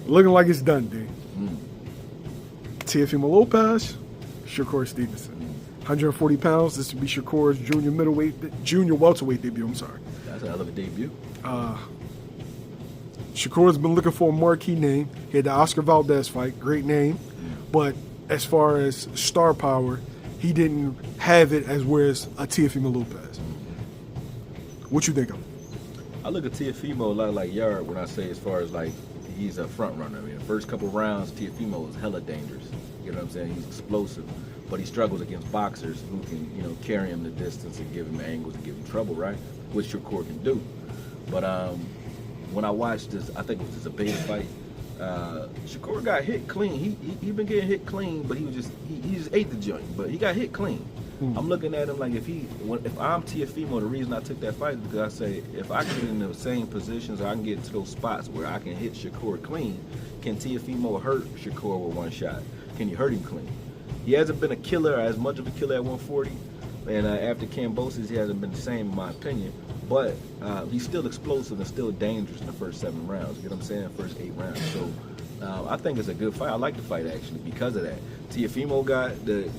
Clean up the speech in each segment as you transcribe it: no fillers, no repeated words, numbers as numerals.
Looking like it's done, D. Teofimo Lopez, Shakur Stevenson. 140 pounds. This would be Shakur's junior welterweight debut. I'm sorry. That's a hell of a debut. Shakur's been looking for a marquee name. He had the Oscar Valdez fight, great name, but as far as star power, he didn't have it as whereas a Teofimo Lopez. What you think of him? I look at Teofimo a lot like Yard when I say as far as like he's a front runner. I mean, the first couple rounds, Teofimo is hella dangerous. You know what I'm saying? He's explosive, but he struggles against boxers who can, you know, carry him the distance and give him angles and give him trouble, right? Which Shakur can do. But when I watched this, I think it was this Abeda fight. Shakur got hit clean. He been getting hit clean, but he just ate the joint. But he got hit clean. I'm looking at him like if I'm Teofimo, the reason I took that fight is because I say if I get in the same positions or I can get to those spots where I can hit Shakur clean, can Teofimo hurt Shakur with one shot? Can you hurt him clean? He hasn't been a killer, as much of a killer at 140, and after Kambosos, he hasn't been the same in my opinion. But he's still explosive and still dangerous in the first 7 rounds. You know what I'm saying? First 8 rounds. So I think it's a good fight. I like the fight actually because of that. Teofimo got the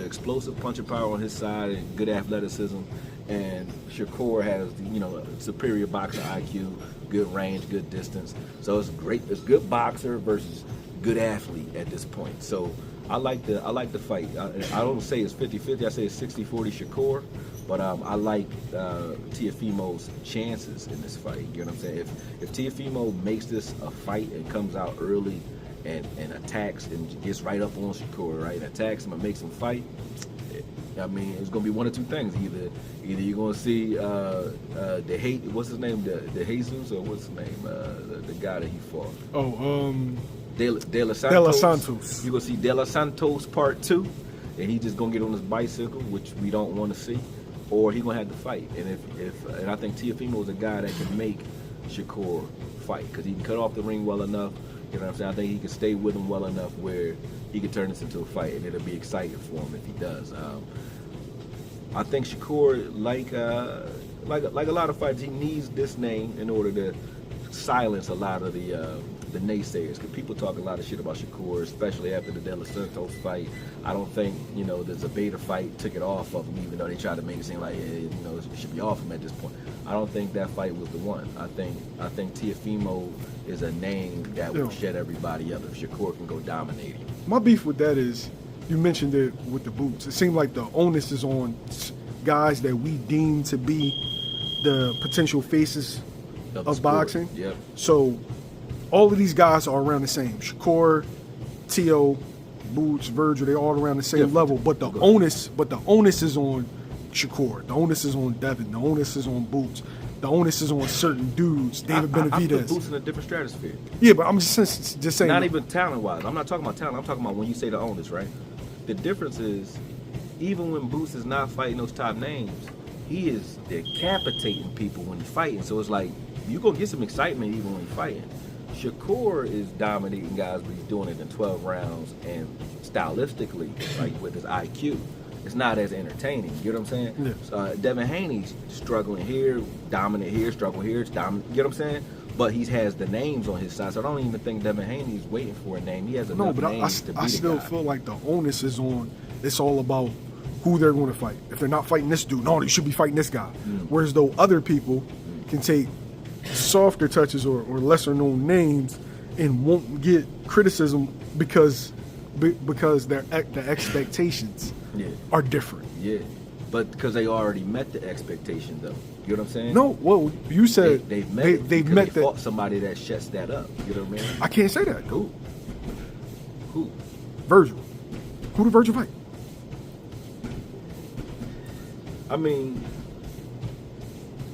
explosive punching power on his side and good athleticism, and Shakur has superior boxing IQ, good range, good distance. So it's great. It's good boxer versus good athlete at this point. So I like the fight. I don't say it's 50-50. I say it's 60-40 Shakur. But I like Teofimo's chances in this fight. You know what I'm saying? If Teofimo makes this a fight and comes out early and attacks and gets right up on Shakur, right? Attacks him and makes him fight. I mean, it's gonna be one of two things. Either you're gonna see what's his name, the Jesus, or what's his name, the guy that he fought. De Los Santos. You're gonna see De Los Santos Part 2, and he's just gonna get on his bicycle, which we don't want to see. Or he gonna have to fight, and I think Teofimo is a guy that can make Shakur fight because he can cut off the ring well enough. You know what I'm saying? I think he can stay with him well enough where he can turn this into a fight, and it'll be exciting for him if he does. I think Shakur, like a lot of fighters, he needs this name in order to silence a lot of the naysayers. Because people talk a lot of shit about Shakur, especially after the De Los Santos fight. I don't think, the Zabeda fight took it off of him, even though they tried to make it seem like, it should be off him at this point. I don't think that fight was the one. I think Teofimo is a name that will shed everybody up if Shakur can go dominate him. My beef with that is, you mentioned it with the boots. It seemed like the onus is on guys that we deem to be the potential faces of boxing. Yep. So all of these guys are around the same. Shakur, Teo, Boots, Virgil, they're all around the same level. But the onus is on Shakur. The onus is on Devin. The onus is on Boots. The onus is on certain dudes. David Benavidez. I put Boots in a different stratosphere. Yeah, but I'm just saying. Not even talent-wise. I'm not talking about talent. I'm talking about when you say the onus, right? The difference is, even when Boots is not fighting those top names, he is decapitating people when he's fighting. So it's like, you're going to get some excitement even when he's fighting. Shakur is dominating guys, but he's doing it in 12 rounds and stylistically, like with his IQ. It's not as entertaining. You know what I'm saying? Yeah. Devin Haney's struggling here, dominant here, struggle here, dominant. You know what I'm saying? But he has the names on his side, so I don't even think Devin Haney's waiting for a name. He has enough names to beat a guy. I still feel like the onus is on. It's all about who they're going to fight. If they're not fighting this dude, no, they should be fighting this guy. Whereas though other people can take softer touches or lesser known names and won't get criticism because the expectations are different. Yeah, but because they already met the expectation though. You know what I'm saying? No, well, you said they've met fought somebody that shuts that up. You know what I mean? I can't say that. Who? Virgil. Who did Virgil fight? I mean,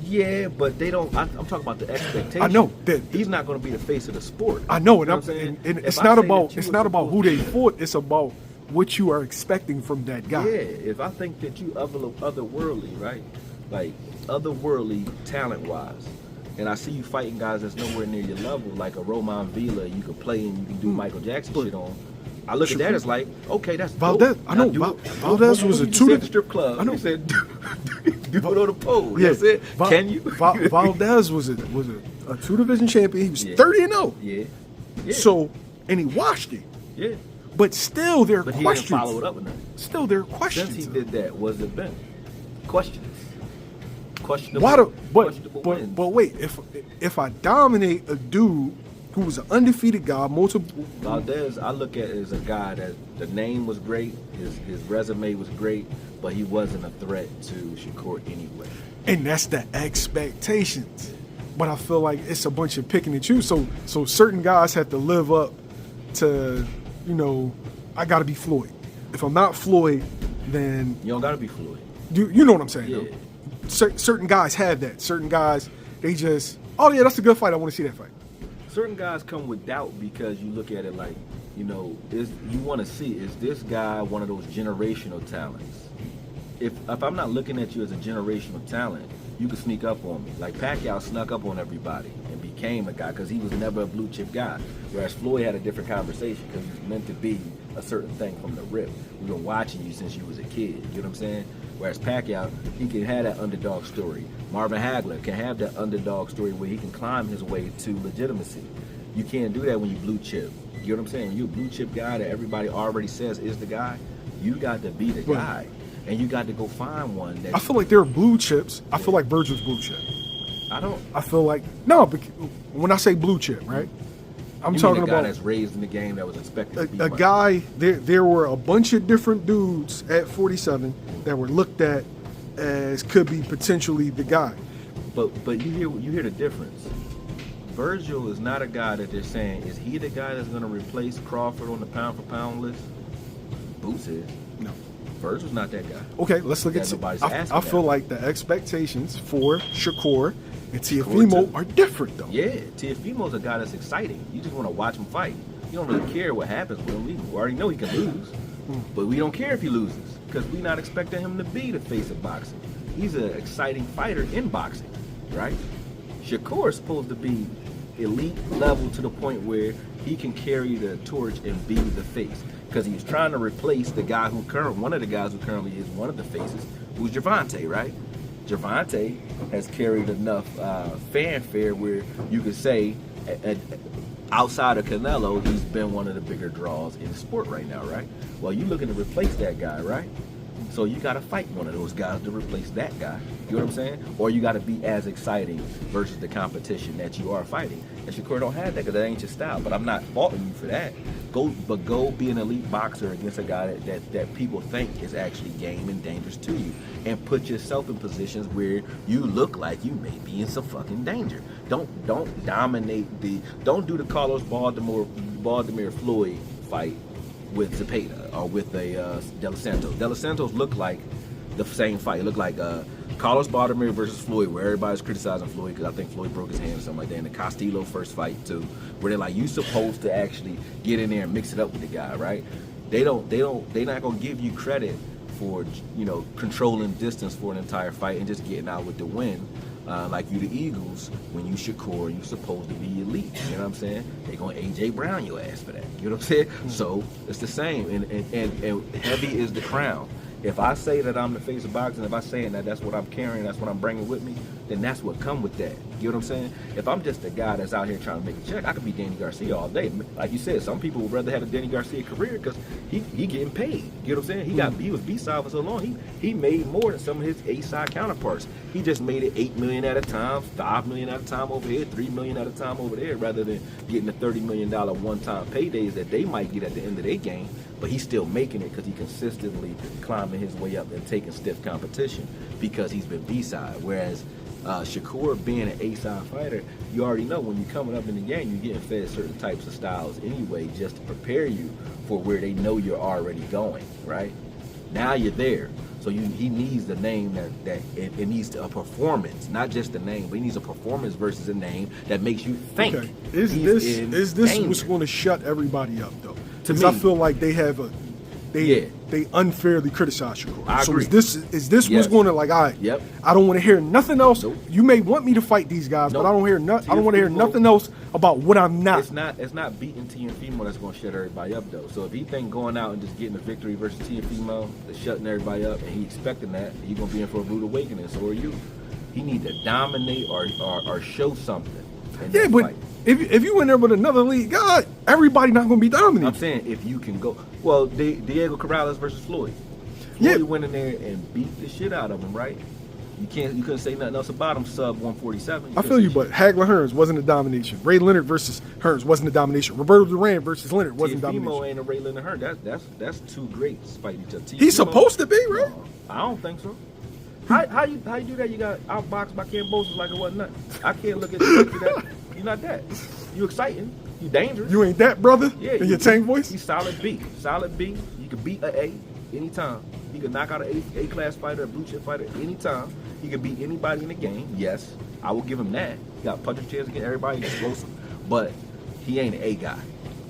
yeah, but they don't. I'm talking about the expectation. I know that he's not going to be the face of the sport. I know, and it's not about who they fought. It's about what you are expecting from that guy. Yeah, if I think that you otherworldly, right? Like otherworldly talent-wise, and I see you fighting guys that's nowhere near your level, like a Roman Villa, you can play and you can do Michael Jackson shit on. I look at that as like, okay, that's Valdez. dope. I know Valdez was a two the strip club. I know. He said, do it on the pole. Yeah. That's it. Can you? Valdez was a 2-division champion. He was 30-0. Yeah. Yeah. So, and he washed it. Yeah. But still, there are But he questions. didn't follow it up with nothing. Still, there are questions. Since he did that, what's it been? Questions. Questionable. Why do, questionable wins. but wait, if I dominate a dude who was an undefeated guy, multiple. Valdez, I look at it as a guy that the name was great, his resume was great, but he wasn't a threat to Shakur anyway. And that's the expectations. But I feel like it's a bunch of picking and choose. So certain guys have to live up to, I got to be Floyd. If I'm not Floyd, then You don't gotta be Floyd. you know what I'm saying. Yeah. Though? Certain guys have that. Certain guys, they just, oh yeah, that's a good fight. I want to see that fight. Certain guys come with doubt because you look at it like, you want to see, is this guy one of those generational talents? If I'm not looking at you as a generational talent, you can sneak up on me. Like Pacquiao snuck up on everybody and became a guy because he was never a blue chip guy. Whereas Floyd had a different conversation because he was meant to be a certain thing from the rip. We've been watching you since you was a kid. You know what I'm saying? Whereas Pacquiao, he can have that underdog story. Marvin Hagler can have that underdog story where he can climb his way to legitimacy. You can't do that when you blue chip. You know what I'm saying? When you're a blue chip guy that everybody already says is the guy, you got to be the guy. And you got to go find one that... I feel like there are blue chips. I feel like Virgil's blue chip. I feel like, no, when I say blue chip, right? I'm talking a guy about that's raised in the game that was expected to be a guy. There were a bunch of different dudes at 47 that were looked at as could be potentially the guy. But you hear the difference. Virgil is not a guy that they're saying, is he the guy that's going to replace Crawford on the pound for pound list? Boots is. No. Virgil's not that guy. Okay, let's look at I feel like the expectations for Shakur and Teofimo are different, though. Yeah, Teofimo's a guy that's exciting. You just want to watch him fight. You don't really care what happens with him. We already know he can lose, but we don't care if he loses because we're not expecting him to be the face of boxing. He's an exciting fighter in boxing, right? Shakur is supposed to be elite level to the point where he can carry the torch and be the face. Because he's trying to replace the guy one of the guys who currently is one of the faces, who's Gervonta, right? Gervonta has carried enough fanfare where you could say, outside of Canelo, he's been one of the bigger draws in the sport right now, right? Well, you're looking to replace that guy, right? So you got to fight one of those guys to replace that guy. You know what I'm saying? Or you got to be as exciting versus the competition that you are fighting. And Shakur don't have that because that ain't your style. But I'm not faulting you for that. Go be an elite boxer against a guy that people think is actually game and dangerous to you. And put yourself in positions where you look like you may be in some fucking danger. Don't dominate don't do the Carlos Baldomir Floyd fight with Zepeda or with a De Los Santos. De Los Santos looked like the same fight. It looked like Carlos Baldomir versus Floyd, where everybody's criticizing Floyd because I think Floyd broke his hand or something like that. And the Castillo first fight too, where they're like, you supposed to actually get in there and mix it up with the guy, right? They're not gonna give you credit for controlling distance for an entire fight and just getting out with the win. Like you the Eagles, when you Shakur, you supposed to be elite. You know what I'm saying? They gonna AJ Brown your ass for that. You know what I'm saying? So it's the same. And heavy is the crown. If I say that I'm the face of boxing, if I say that's what I'm carrying, that's what I'm bringing with me, then that's what come with that. You know what I'm saying? If I'm just a guy that's out here trying to make a check, I could be Danny Garcia all day. Like you said, some people would rather have a Danny Garcia career because he getting paid. You know what I'm saying? He was B-side for so long. He made more than some of his A-side counterparts. He just made it $8 million at a time, $5 million at a time over here, $3 million at a time over there, rather than getting the $30 million one-time paydays that they might get at the end of their game. But he's still making it because he consistently climbing his way up and taking stiff competition because he's been B-side. Whereas Shakur being an A-side fighter, you already know when you're coming up in the game, you're getting fed certain types of styles anyway just to prepare you for where they know you're already going, right? Now you're there. So he needs the name that it needs a performance, not just the name, but he needs a performance versus a name that makes you think. Okay. Is this what's going to shut everybody up though? Because I feel like they unfairly criticize Shakur. I agree. So is this what's going to I don't want to hear nothing else. Nope. You may want me to fight these guys, but I don't want to hear nothing else about what I'm not. It's not beating Teofimo that's going to shut everybody up though. So if he think going out and just getting a victory versus Teofimo is shutting everybody up, and he expecting that, he's going to be in for a rude awakening. So are you. He need to dominate or show something in Yeah, that but fight. if you in there with another league guy, everybody not gonna be dominated. I'm saying if you can go, well, Diego Corrales versus Floyd. Yeah. Floyd went in there and beat the shit out of him, right? You couldn't say nothing else about him. Sub 147. I feel you, but Hagler Hearns wasn't a domination. Ray Leonard versus Hearns wasn't a domination. Roberto Duran versus Leonard wasn't a Teofimo domination. ain't a Ray Leonard Hearn. That's two greats fighting each other. He's Teofimo- supposed to be, right? I don't think so. How you do that? You got outboxed by Cambosos like it wasn't nothing. I can't look at you like that. You're not that. You exciting. You dangerous. You ain't that, brother? Yeah, In your tank voice? He's solid B. Solid B. You can beat a anytime. He can knock out an A class fighter, a blue chip fighter anytime. He can beat anybody in the game. Yes, I will give him that. He got punching chance against everybody, explosive. But he ain't an A guy.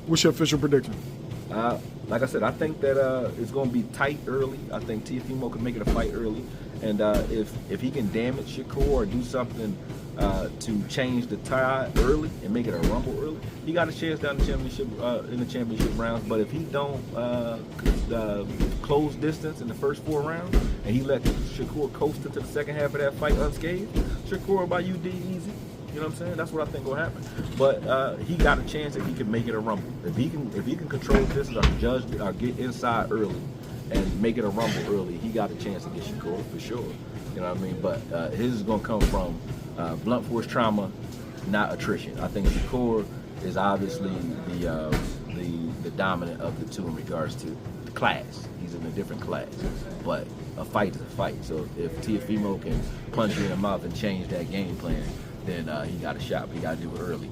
What's your official prediction? Like I said, I think that it's going to be tight early. I think Teofimo can make it a fight early. And if he can damage Shakur or do something to change the tide early and make it a rumble early, he got a chance down the championship in the championship rounds. But if he don't close distance in the first 4 rounds and he let Shakur coast into the second half of that fight unscathed, Shakur by UD easy. You know what I'm saying? That's what I think will happen. But he got a chance if he can make it a rumble. If he can control this or judge or get inside early and make it a rumble early, he got a chance against Shakur for sure. You know what I mean? But his is gonna come from blunt force trauma, not attrition. I think Shakur is obviously the dominant of the two in regards to the class. He's in a different class. But a fight is a fight. So if Teofimo can punch you in the mouth and change that game plan, then he got a shot, but he got to do it early.